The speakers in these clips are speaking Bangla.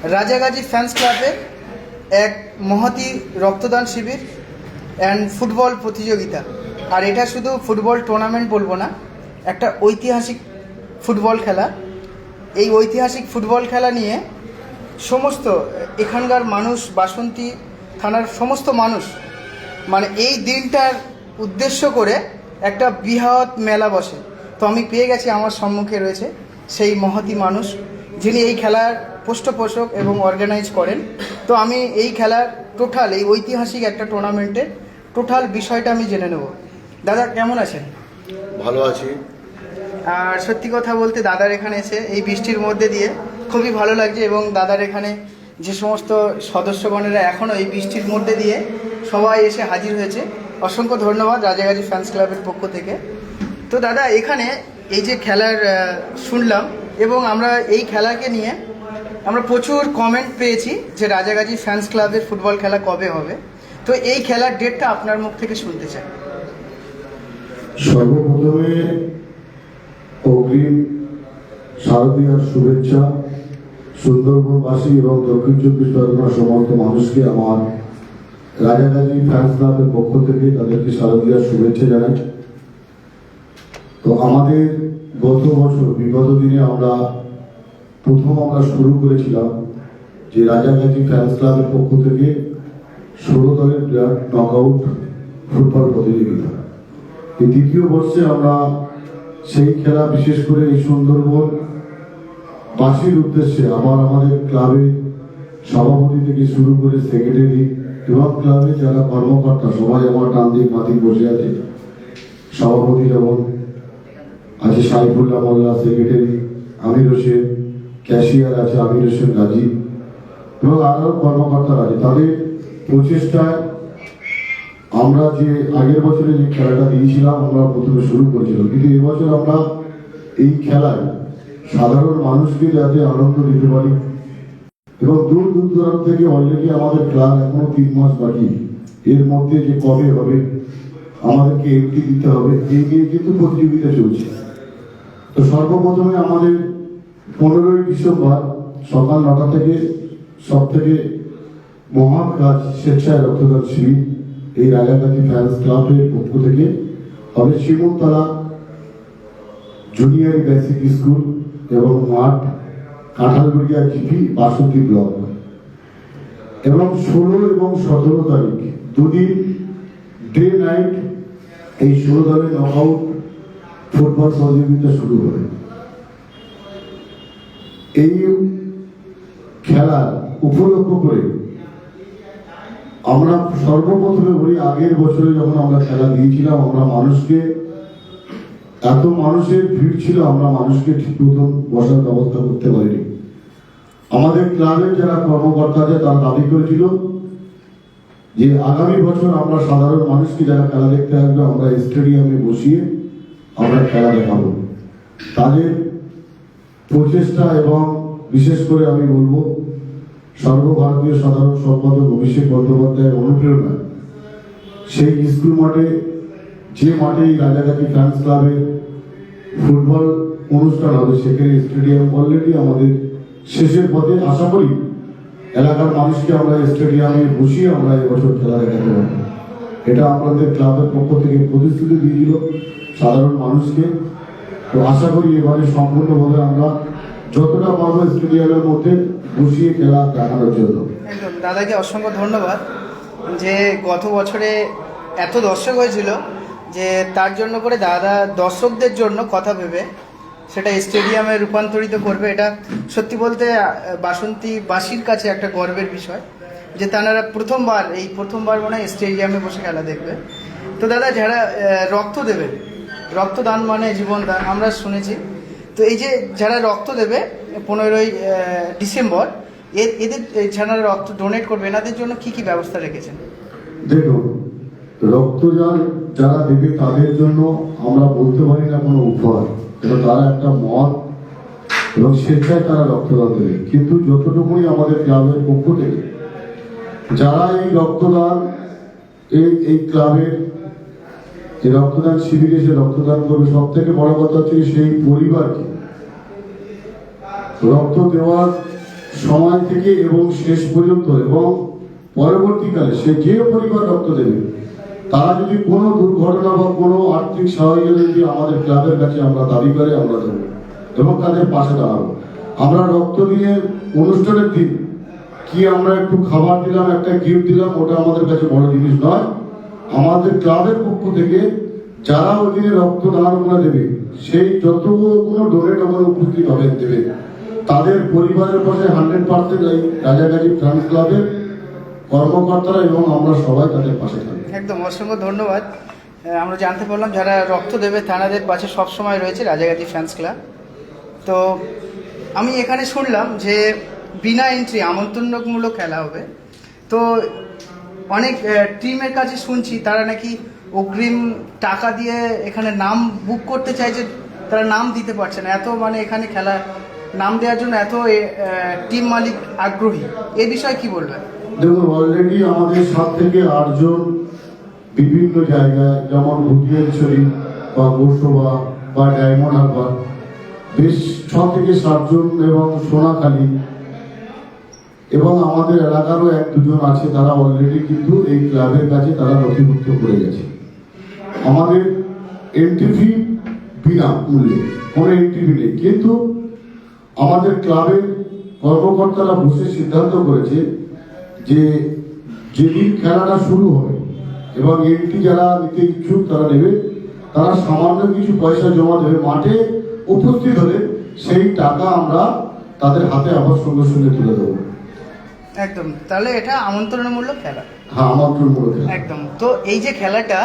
রাজাগাজী ফ্যান্স ক্লাবের এক মহতি রক্তদান শিবির অ্যান্ড ফুটবল প্রতিযোগিতা। আর এটা শুধু ফুটবল টুর্নামেন্ট বলবো না, একটা ঐতিহাসিক ফুটবল খেলা। এই ঐতিহাসিক ফুটবল খেলা নিয়ে সমস্ত এখানকার মানুষ, বাসন্তী থানার সমস্ত মানুষ, মানে এই দিনটার উদ্দেশ্য করে একটা বৃহৎ মেলা বসে। তো আমি পেয়ে গেছি, আমার সম্মুখে রয়েছে সেই মহতি মানুষ যিনি এই খেলার পৃষ্ঠপোষক এবং অর্গানাইজ করেন। তো আমি এই খেলার টোটাল, এই ঐতিহাসিক একটা টুর্নামেন্টের টোটাল বিষয়টা আমি জেনে নেব। দাদা কেমন আছেন? ভালো আছি। আর সত্যি কথা বলতে দাদার এখানে এসে এই বৃষ্টির মধ্যে দিয়ে খুবই ভালো লাগছে, এবং দাদার এখানে যে সমস্ত সদস্যগণেরা এখনও এই বৃষ্টির মধ্যে দিয়ে সবাই এসে হাজির হয়েছে, অসংখ্য ধন্যবাদ রাজাগাজী ফ্যান্স ক্লাবের পক্ষ থেকে। তো দাদা এখানে এই যে খেলার শুনলাম, এবং আমরা এই খেলাকে নিয়ে আমরা প্রচুর কমেন্ট পেয়েছি যে রাজাগাজী ফ্যান্স ক্লাবের ফুটবল খেলা কবে হবে। তো এই খেলার ডেটটা আপনার মুখ থেকে শুনতে চাই। সর্বপ্রথমে অগ্রিম শারদীয়ার শুভেচ্ছা সুন্দরবনবাসী এবং দক্ষিণ চব্বিশ পরগনার সমস্ত মানুষকে আমার রাজাগাজী ফ্যান্স ক্লাবের পক্ষ থেকে তাদেরকে শারদীয়ার শুভেচ্ছা জানাই। তো আমাদের গত বছর বিগত দিনে আমরা শুরু করেছিলাম যে রাজাগাজী ফ্যান্স ক্লাবের পক্ষ থেকে 16 দলের প্লেয়ার নকআউট ফুটবল প্রতিযোগিতা। এই দ্বিতীয় বর্ষে আমরা সেই খেলা বিশেষ করে এই সুন্দরবন বাসীর উদ্দেশ্যে আবার আমাদের ক্লাবের সভাপতি থেকে শুরু করে সেক্রেটারি এবং ক্লাবের যারা কর্মকর্তা সবাই আমার ডান দিক বাঁদিক বসে আছে। সভাপতি যেমন আছে সাইফুল্লাহ মোল্লা, সেক্রেটারি আমির হোসেন, ক্যাশিয়ার আছে আমির হোসেন গাজী এবং আরও কর্মকর্তারা আছে। তাদের প্রচেষ্টায় আমরা যে আগের বছরে যে খেলাটা দিয়েছিলাম আমরা প্রথমে শুরু করেছিলাম, কিন্তু এবছর আমরা এই খেলায় সাধারণ মানুষকে যাতে আনন্দ দিতে পারি, এবং দূর দূর দূরান্ত থেকে অলরেডি আমাদের ক্লাব এখনো 3 মাস বাকি, এর মধ্যে যে কবে হবে আমাদেরকে এন্ট্রি দিতে হবে, এই নিয়ে কিন্তু প্রতিযোগিতা চলছে। তো সর্বপ্রথমে আমাদের 15ই ডিসেম্বর সকাল 9টা থেকে সব থেকে মহান কাজ স্বেচ্ছায় রক্তদান শিবির এই রাজাগাজী ফ্যান্স ক্লাবের পক্ষ থেকে হবে শিমুলতলা জুনিয়র বেসিক স্কুল এবং মাঠ কাঁঠালগুড়িয়া জিপি বাসন্তী ব্লক। এবং 16 এবং 17 তারিখ দুদিন ডে নাইট এই 16 দলের নকআউট ফুটবল প্রতিযোগিতা শুরু হবে। এই খেলা উপলক্ষ করে আমরা সর্বপ্রথমে বলি, আগের বছরে যখন আমরা খেলা দিয়েছিলাম আমরা মানুষকে, এত মানুষের ভিড় ছিল আমরা মানুষকে ঠিক মতন বসার ব্যবস্থা করতে পারিনি। আমাদের ক্লাবের যারা কর্মকর্তা আছে তারা দাবি করেছিল যে আগামী বছর আমরা সাধারণ মানুষকে যারা খেলা দেখতে আসবে আমরা স্টেডিয়ামে বসিয়ে আমরা খেলা দেখাবো। তাদের প্রচেষ্টা এবং বিশেষ করে আমি বলবো সর্বভারতীয় সাধারণ সম্পাদক অভিষেক বন্দ্যোপাধ্যায়ের অনুপ্রেরণা সেই স্কুল মাঠে, যে মাঠে রাজাগাজী ফ্যান্স ক্লাবের ফুটবল অনুষ্ঠান হবে, সেখানে স্টেডিয়াম অলরেডি আমাদের শেষের পথে। আশা করি এলাকার মানুষকে আমরা স্টেডিয়ামে বসিয়ে আমরা এবছর খেলা দেখাতে পারব। এটা আমাদের ক্লাবের পক্ষ থেকে প্রতিশ্রুতি দিয়েছিল সাধারণ মানুষকে। তো আশা করি এবারে সম্পূর্ণভাবে আমরা যতটা পারবো স্টেডিয়ামের মধ্যে বসিয়ে খেলা দেখানোর জন্য। একদম দাদাকে অসংখ্য ধন্যবাদ যে গত বছরে এত দর্শক হয়েছিল যে তার জন্য করে দাদা দর্শকদের জন্য কথা ভেবে সেটা স্টেডিয়ামে রূপান্তরিত করবে। এটা সত্যি বলতে বাসন্তীবাসীর কাছে একটা গর্বের বিষয় যে তারা প্রথমবার মনে হয় স্টেডিয়ামে বসে খেলা দেখবে। তো দাদা যারা রক্ত দেবে, রক্তদান মানে জীবনদান আমরা শুনেছি, তো এই যে যারা রক্ত দেবে 15ই ডিসেম্বর, এদের যারা রক্ত ডোনেট করবে এনাদের জন্য কি কি ব্যবস্থা রেখেছেন? দেখুন, রক্তদান যারা দেবে তাদের জন্য আমরা বলতে পারি না কোনো উপহার, কিন্তু তারা একটা মত এবং স্বেচ্ছায় তারা রক্তদান দেবে। কিন্তু যতটুকুই আমাদের ক্লাবের পক্ষ থেকে যারা এই রক্তদান এই ক্লাবের যে রক্তদান শিবিরে সে রক্তদান করবে, সব থেকে বড় কথা হচ্ছে সেই পরিবারকে রক্ত দেওয়ার সময় থেকে এবং শেষ পর্যন্ত এবং পরবর্তীকালে সে যে পরিবার রক্ত দেবে, তারা যদি কোনো দুর্ঘটনা বা কোনো আর্থিক সহায়তা যদি আমাদের ক্লাবের কাছে আমরা দাবি করে আমরা দেবো এবং তাদের পাশে দাঁড়াবো। আমরা রক্ত দিয়ে অনুষ্ঠানের দিন কি আমরা একটু খাবার দিলাম, একটা গিফট দিলাম, ওটা আমাদের কাছে বড় জিনিস নয়। আমাদের ক্লাবের পক্ষ থেকে যারা ওই দিনে রক্ত দান করে দেবে, সেই যতগুলো ডোনেট আমরা উপস্থিত হবেন দেবে, তাদের পরিবারের পাশে 100% এই রাজাগাজী ফ্রান্স ক্লাবের কর্মকর্তারা এবং আমরা সবাই তাদের পাশে থাকি। একদম অসংখ্য ধন্যবাদ। আমরা জানতে পারলাম যারা রক্ত দেবে তাদের পাশে সবসময় রয়েছে রাজাগাজী ফ্যান্স ক্লাব। তো আমি এখানে শুনলাম যে বিনা এন্ট্রি আমন্ত্রণমূলক খেলা হবে। তো অনেক টিমের কাছে শুনছি তারা নাকি অগ্রিম টাকা দিয়ে এখানে নাম বুক করতে চাইছে, তারা নাম দিতে পারছে না, এত মানে এখানে খেলা নাম দেওয়ার জন্য এত টিম মালিক আগ্রহী। এ বিষয়ে কি বলবেন? দেখুন, অলরেডি আমাদের 7 থেকে 8 জন বিভিন্ন জায়গায়, যেমন ভুটিয়ারছড়ি বা গোসবা বা ডায়মন্ড হারবার, বেশ 6 থেকে 7 জন এবং সোনাখালী এবং আমাদের এলাকারও 1-2 জন আছে, তারা অলরেডি কিন্তু এই ক্লাবের কাছে তারা নথিভুক্ত করে গেছে। আমাদের এন্ট্রি ফি বিনা মূল্যে, কোনো এন্ট্রি ফি নেই, কিন্তু আমাদের ক্লাবের কর্মকর্তারা বসে সিদ্ধান্ত করেছে যে যেদিন খেলাটা শুরু হবে এবং এন্ট্রি যারা নিতে ইচ্ছুক তারা নেবে, তারা সামান্য কিছু পয়সা জমা দেবে, মাঠে উপস্থিত হলে সেই টাকা আমরা তাদের হাতে আবার সঙ্গে সঙ্গে তুলে দেবো। একদম, তাহলে এটা আমন্ত্রণমূলক খেলা। হ্যাঁ, আমন্ত্রণমূলক খেলা একদম। তো এই যে খেলাটা,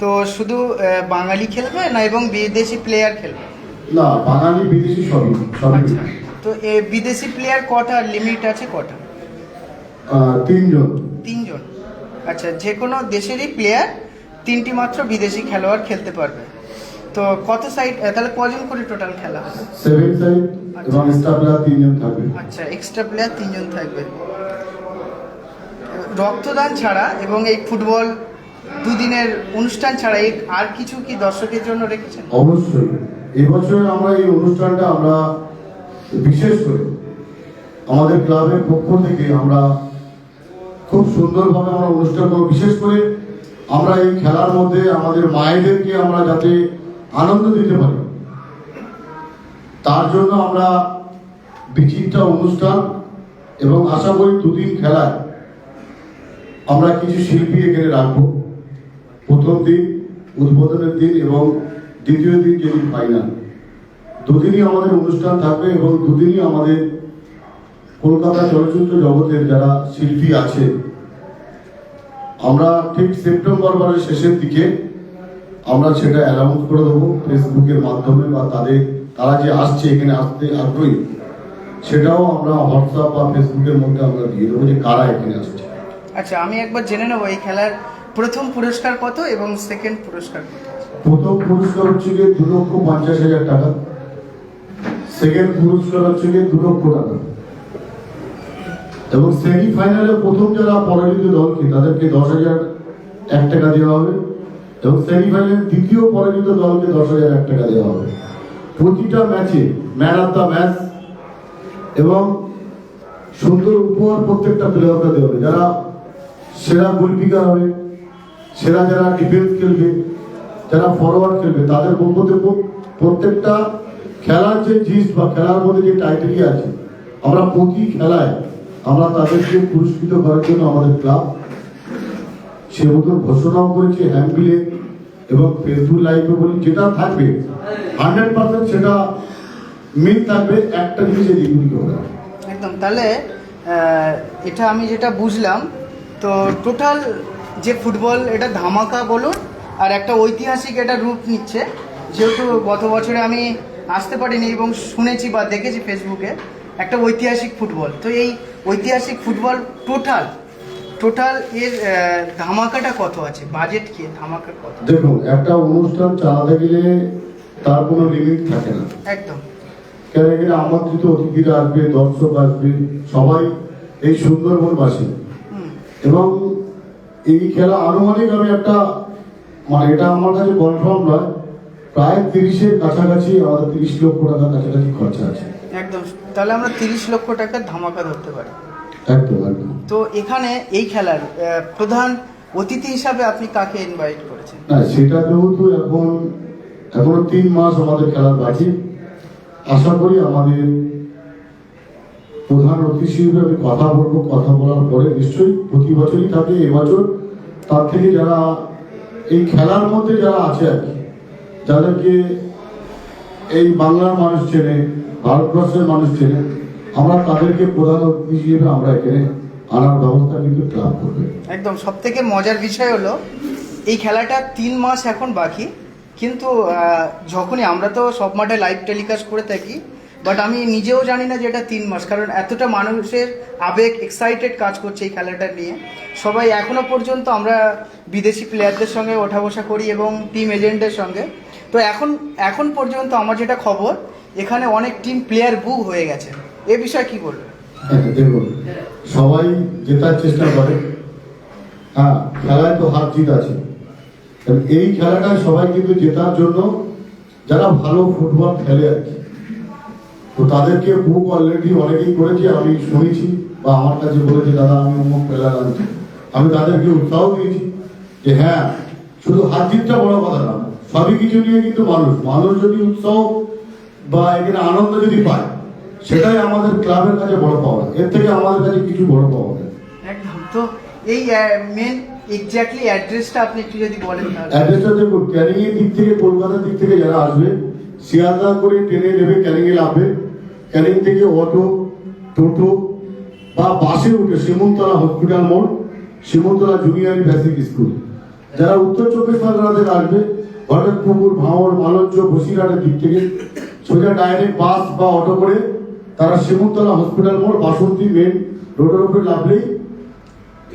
তো শুধু বাঙালি খেলবে না এবং বিদেশি প্লেয়ার খেলবে? না, বাঙালি বিদেশি সবই। আচ্ছা, তো বিদেশি প্লেয়ার কটা লিমিট আছে, কটা? 3 জন। 3 জন। আচ্ছা, যে কোনো দেশেরই প্লেয়ার 3টি মাত্র বিদেশি খেলোয়াড় খেলতে পারবে। তো কত সাইড, তাহলে কজন করে টোটাল খেলা হবে? 7 সাইড এবং এক্সট্রা প্লেয়ার 3 জন থাকবে। আচ্ছা, এক্সট্রা প্লেয়ার 3 জন থাকবে। রক্তদান ছাড়া এবং এই ফুটবল দুদিনের অনুষ্ঠান ছাড়া আর কিছু কি দর্শকের জন্য রেখেছেন? অবশ্যই এবছর আমরা এই অনুষ্ঠানটা আমরা বিশেষ করে আমাদের ক্লাবের পক্ষ থেকে আমরা খুব সুন্দরভাবে আমরা অনুষ্ঠান করব। বিশেষ করে আমরা এই খেলার মধ্যে আমাদের মায়েদেরকে আমরা যাতে আনন্দ দিতে পারি, তার জন্য আমরা বিচিত্রা অনুষ্ঠান এবং আশা করি 2 দিন খেলায় আমরা কিছু শিল্পী এখানে রাখবো। প্রথম দিন উদ্বোধনের দিন এবং দ্বিতীয় দিন যেদিন ফাইনাল, 2 দিনই আমাদের অনুষ্ঠান থাকবে এবং 2 দিনই আমাদের কলকাতা চলচ্চিত্র জগতের যারা শিল্পী আছে, আমরা ঠিক সেপ্টেম্বর মাসের শেষের দিকে আমরা সেটা অ্যানাউন্স করে দেবো ফেসবুকের মাধ্যমে, বা তারা যে আসছে এখানে আসতে আগ্রহী সেটাও আমরা হোয়াটসঅ্যাপ বা ফেসবুকের মধ্যে আমরা দিয়ে দেবো যে কারা এখানে আসছে। আচ্ছা, আমি একবার জেনে নেবো এই খেলার প্রথম পুরস্কার কত এবং সেকেন্ড পুরস্কার কত? প্রথম পুরস্কার হচ্ছে গিয়ে 2,50,000 টাকা, সেকেন্ড পুরস্কার হচ্ছে গিয়ে 2 লক্ষ টাকা এবং সেমিফাইনালে প্রথম যারা পরাজিত দলকে তাদেরকে 10,001 টাকা দেওয়া হবে এবং সেমিফাইনালে দ্বিতীয় পরাজিত দলকে 10,001 টাকা দেওয়া হবে। প্রতিটা ম্যাচে ম্যান অফ দ্য ম্যাচ এবং সুন্দর উপহার প্রত্যেকটা প্লেয়ারকে দেওয়া হবে। যারা সেরা গোলকিপার হবে, সেরা যারা ডিফেন্স খেলবে, যারা ফরওয়ার্ড খেলবে, তাদের মধ্যে প্রত্যেকটা খেলার যে জিনিস বা খেলার মধ্যে যে টাইটেরিয়া আছে, আমরা প্রতি খেলায় আমরা তাদেরকে পুরস্কৃত করার জন্য আমাদের ক্লাব সে মতো ঘোষণাও করেছে হ্যান্ডবিলে এবং ফেসবুক লাইভে বলি, যেটা থাকবে 100% সেটা মিল থাকবে, একটা জিনিসে দ্বিগুণিত হবে। একদম, তাহলে এটা আমি যেটা বুঝলাম, তো টোটাল যে ফুটবল এটা ধামাকা বলুন আর একটা ঐতিহাসিক এটা রূপ নিচ্ছে, যেহেতু গত বছরে আমি আসতে পারিনি এবং শুনেছি বা দেখেছি ফেসবুকে একটা ঐতিহাসিক ফুটবল। তো এই ঐতিহাসিক ফুটবল টোটাল এর ধামাকাটা কত আছে, বাজেট কি, ধামাকা কত? দেখুন, একটা অনুষ্ঠান চালাতে গেলে তার কোনো লিমিট থাকে না। একদম, কেন এখানে আমন্ত্রিত অতিথিরা আসবে, দর্শক আসবে, সবাই এই সুন্দরবনবাসী এবং এই খেলা আনুমানিক আমি একটা মানে এটা আমার কাছে কনফার্ম নয়, প্রায় 30-এর কাছাকাছি, আমাদের 30 লক্ষ টাকার কাছাকাছি খরচা আছে। একদম, তাহলে আমরা 30 লক্ষ টাকার ধামাকা ধরতে পারি। একদম একদম। তো এখানে এই খেলার প্রধান অতিথি হিসাবে আপনি কাকে ইনভাইট করেছেন? না, সেটা যেহেতু এখনো 3 মাস আমাদের খেলার বাকি, আশা করি আমাদের প্রধান অতিথি হিসেবে আমি কথা বলবো, কথা বলার পরে নিশ্চয়ই প্রতি বছরই থাকে, এবছর তার থেকে যারা এই খেলার মধ্যে যারা আছে আর কি, যাদেরকে এই বাংলার মানুষ চেনে, ভারতবর্ষের মানুষ চেনে, আমরা তাদেরকে প্রধান অতিথি হিসেবে আমরা এখানে আনার ব্যবস্থা কিন্তু ক্লাব করবে। একদম, সব থেকে মজার বিষয় হলো এই খেলাটা 3 মাস এখন বাকি, কিন্তু যখনই আমরা তো সব মাঠে লাইভ টেলিকাস্ট করে থাকি, বাট আমি নিজেও জানি না যে এটা 3 মাস, কারণ এতটা মানুষের আবেগ এক্সাইটেড কাজ করছে এই খেলাটা নিয়ে। সবাই এখনো পর্যন্ত আমরা বিদেশি প্লেয়ারদের সঙ্গে ওঠা বসা করি এবং টিম এজেন্টের সঙ্গে। তো এখন পর্যন্ত আমার যেটা খবর, এখানে অনেক টিম প্লেয়ার বুক হয়ে গেছে। এ বিষয়ে কি বলবেন? দেখুন, সবাই জেতার চেষ্টা করে, হ্যাঁ, খেলায় তো হার জিত আছে। এই খেলাটায় সবাই কিন্তু জেতার জন্য যারা ভালো ফুটবল খেলে আর কি, তো তাদেরকে বুক অলরেডি অনেকেই করেছে, আমি শুনেছি বা আমার কাছে বলেছে দাদা আমি অমুক প্লেয়ার আনছি, আমি তাদেরকে উৎসাহ দিয়েছি যে হ্যাঁ, শুধু হার জিতটা বড় কথা না, সবই কিছু নিয়ে কিন্তু মানুষ যদি উৎসাহ বা এখানে আনন্দ যদি পায়, সেটাই আমাদের ক্লাবের কাছে বড় পাওয়া। এর থেকে আমাদের কাছে কিছু বড় পাওয়া যায়। একদম। তো এই মেন এক্স্যাক্টলি অ্যাড্রেসটা আপনি একটু যদি বলেন তাহলে। অ্যাড্রেসটা দেখুন, ক্যানিং এর দিক থেকে, কলকাতার দিক থেকে যারা আসবে, শিয়ালদা করে ট্রেনে নেবে, ক্যানিং এ নামবে, ক্যানিং থেকে অটো, টোটো বা বাসে উঠে শিমুলতলা হসপিটাল মোড়, শিমুলতলা জুনিয়র বেসিক স্কুল। যারা উত্তর 24 পরগনা থেকে আসবে, ভরতপুকুর, ভাঙড়, মালঞ্চ, বসিরহাটের দিক থেকে সোজা ডাইরেক্ট বাস বা অটো করে তারা শিমুলতলা হসপিটাল মোড়, বাসন্তী মেন রোডের উপরে নামলেই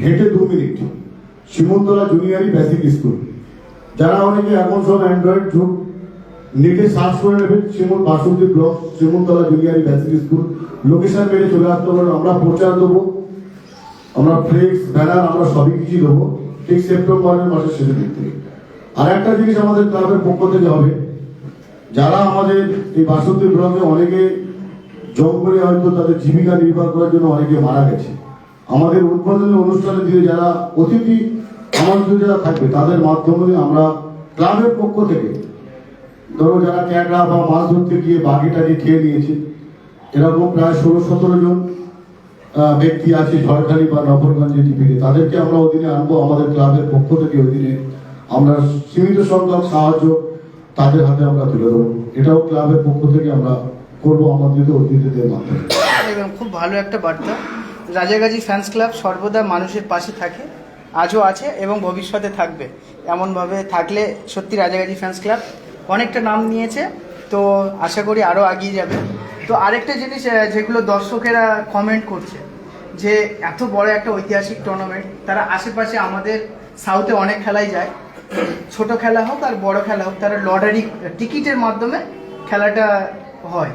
হেঁটে 2 minute Shimultala junior basic school. যারা অনেকে এখন সব অ্যান্ড্রয়েড যুগ, নেটে সার্চ করে নেবেন Basanti block Shimultala junior basic school, location মেরে চলে আসতে পারেন। আমরা প্রচার দেবো, আমরা ফ্লেক্স, ব্যানার, আমরা সবই কিছু দেবো ঠিক সেপ্টেম্বরের মাসের শেষের দিক থেকে। আর একটা জিনিস আমাদের ক্লাবের পক্ষ থেকে হবে, যারা আমাদের এই বাসন্তী ব্লকে অনেকে জঙ্গলে হয়তো তাদের জীবিকা নির্বাহ করার জন্য অনেকে মারা গেছে, আমাদের উদ্বোধনী অনুষ্ঠানে দিয়ে যারা অতিথি আমাদের যারা থাকবে, তাদের মাধ্যমে আমরা ক্লাবের পক্ষ থেকে, ধরো যারা ক্যাংড়া বা মাছ ধরতে গিয়ে বাঘিটাকে খেয়ে নিয়েছে, এরকম প্রায় 16-17 জন ব্যক্তি আছে ঝড়খালি বা নফরগঞ্জে টিভিতে, তাদেরকে আমরা ওদিনে আনবো। আমাদের ক্লাবের পক্ষ থেকে ওদিনে আমরা সীমিত সংখ্যক সাহায্য তাদের হাতে আমরা তুলে দেবো। এটাও ক্লাবের পক্ষ থেকে আমরা করবো আমাদের অতিথিদের মাধ্যমে। এবং খুব ভালো একটা বার্তা, রাজাগাজী ফ্যান্স ক্লাব সর্বদা মানুষের পাশে থাকে, আজও আছে এবং ভবিষ্যতে থাকবে। এমনভাবে থাকলে সত্যি রাজাগাজী ফ্যান্স ক্লাব অনেকটা নাম নিয়েছে, তো আশা করি আরও এগিয়ে যাবে। তো আরেকটা জিনিস যেগুলো দর্শকেরা কমেন্ট করছে, যে এত বড় একটা ঐতিহাসিক টুর্নামেন্ট, তারা আশেপাশে আমাদের সাউথে অনেক খেলাই যায়, ছোট খেলা হোক আর বড় খেলা হোক, তারা লটারি টিকিটের মাধ্যমে খেলাটা হয়।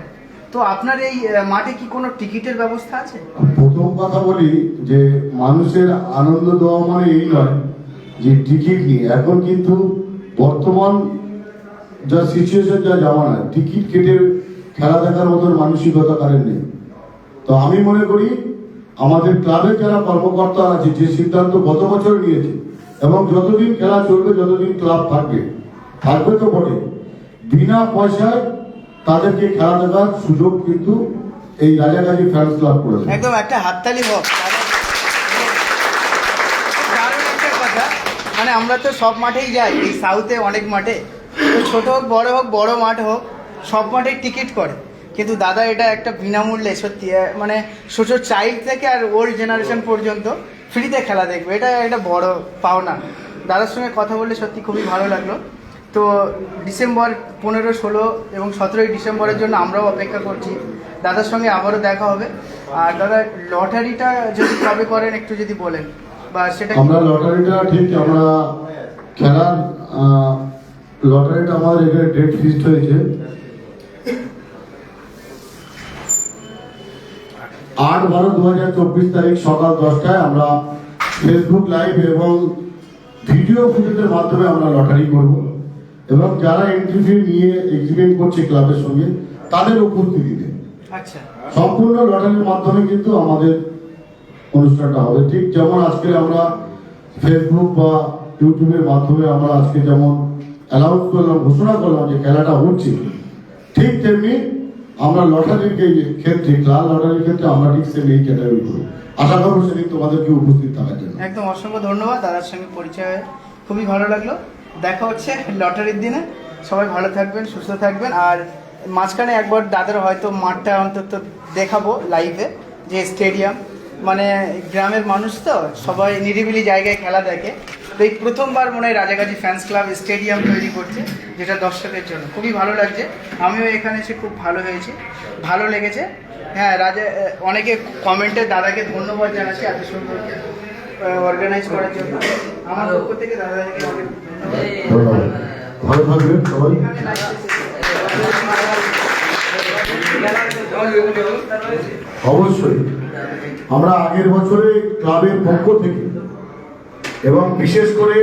তো আপনার এই মাঠে কি কোনো টিকিটের ব্যবস্থা আছে? প্রথম কথা বলি যে মানুষের আনন্দ দেওয়া মানে এই নয় যে টিকিট নিয়ে, এখন কিন্তু বর্তমান যা সিচুয়েশন, যা জামানা, টিকিট কেটে খেলা দেখার মতন মানসিকতা কারেন নেই। তো আমি মনে করি আমাদের ক্লাবের যারা কর্মকর্তা আছে, যে সিদ্ধান্ত গত বছর নিয়েছে, এবং যতদিন খেলা চলবে, যতদিন ক্লাব থাকবে তো বটে, বিনা পয়সায় তাদেরকে খেলা দেখার সুযোগ কিন্তু এই রাজাগাজী ফ্যান্স ক্লাব করেছে। একদম একটা হাততালি হোক। দারুণ একটা কথা, মানে আমরা তো সব মাঠেই যাই, এই সাউথে অনেক মাঠে, তো ছোট হোক বড় মাঠ হোক, সব মাঠেই টিকিট করে, কিন্তু দাদা এটা একটা বিনামূল্যে, সত্যি মানে ছোট চাইল্ড থেকে আর ওল্ড জেনারেশন পর্যন্ত ফ্রিতে খেলা দেখবে, এটা একটা বড় পাওনা। দাদার সঙ্গে কথা বললে সত্যি খুবই ভালো লাগলো। তো ডিসেম্বর 15, 16 এবং 17 ডিসেম্বরের জন্য আমরাও অপেক্ষা করছি, দাদার সঙ্গে আবারও দেখা হবে। আর দাদা লটারিটা যদি কবে করেন একটু যদি বলেন, বা সেটা আমরা লটারিটা ঠিক, আমরা খেলার লটারিটা আমাদের এখানে ডেট ফিক্সড হয়েছে 8/12/2024 তারিখ সকাল 10টায়। আমরা ফেসবুক লাইভ এবং ভিডিও ফুটেজের মাধ্যমে আমরা লটারি করব, এবং যারা এন্ট্রি ফি নিয়ে এগ্রিমেন্ট করছে ক্লাবের সঙ্গে, তাদের উপস্থিতিতে আচ্ছা, সম্পূর্ণ লটারির মাধ্যমে কিন্তু আমাদের অনুষ্ঠানটা হবে। ঠিক যেমন আজকে আমরা ফেসবুক বা ইউটিউবের মাধ্যমে আমরা আজকে যেমন অ্যানাউন্স করলাম, ঘোষণা করলাম যে খেলাটা হচ্ছে, ঠিক তেমনি আমরা লটারির ক্ষেত্রে, ক্লাব লটারির ক্ষেত্রে আমরা ঠিক সেম এই ক্যাটাগরি করি। আশা করবো সেদিন তোমাদেরকে উপস্থিত থাকার জন্য। একদম অসংখ্য ধন্যবাদ, দাদার সঙ্গে পরিচয় হয়ে খুবই ভালো লাগলো। দেখা হচ্ছে লটারির দিনে। সবাই ভালো থাকবেন, সুস্থ থাকবেন। আর মাঝখানে একবার দাদার হয়তো মাঠটা অন্তত দেখাবো লাইভে, যে স্টেডিয়াম, মানে গ্রামের মানুষ তো সবাই নিরিবিলি জায়গায় খেলা দেখে, তো এই প্রথমবার মনে হয় রাজাগাজী ফ্যান্স ক্লাব স্টেডিয়াম তৈরি করছে, যেটা দর্শকের জন্য খুবই ভালো লাগছে। আমিও এখানে এসে খুব ভালো হয়েছে, ভালো লেগেছে। হ্যাঁ, অনেকে কমেন্টে দাদাকে ধন্যবাদ জানাচ্ছে এত সুন্দর অর্গানাইজ করার জন্য। আমার পক্ষ থেকে দাদাকে অনেক ধন্যবাদ। ধন্যবাদ, ভালো থাকবেন সবাই। অবশ্যই আমরা আগের বছরে ক্লাবের পক্ষ থেকে এবং বিশেষ করে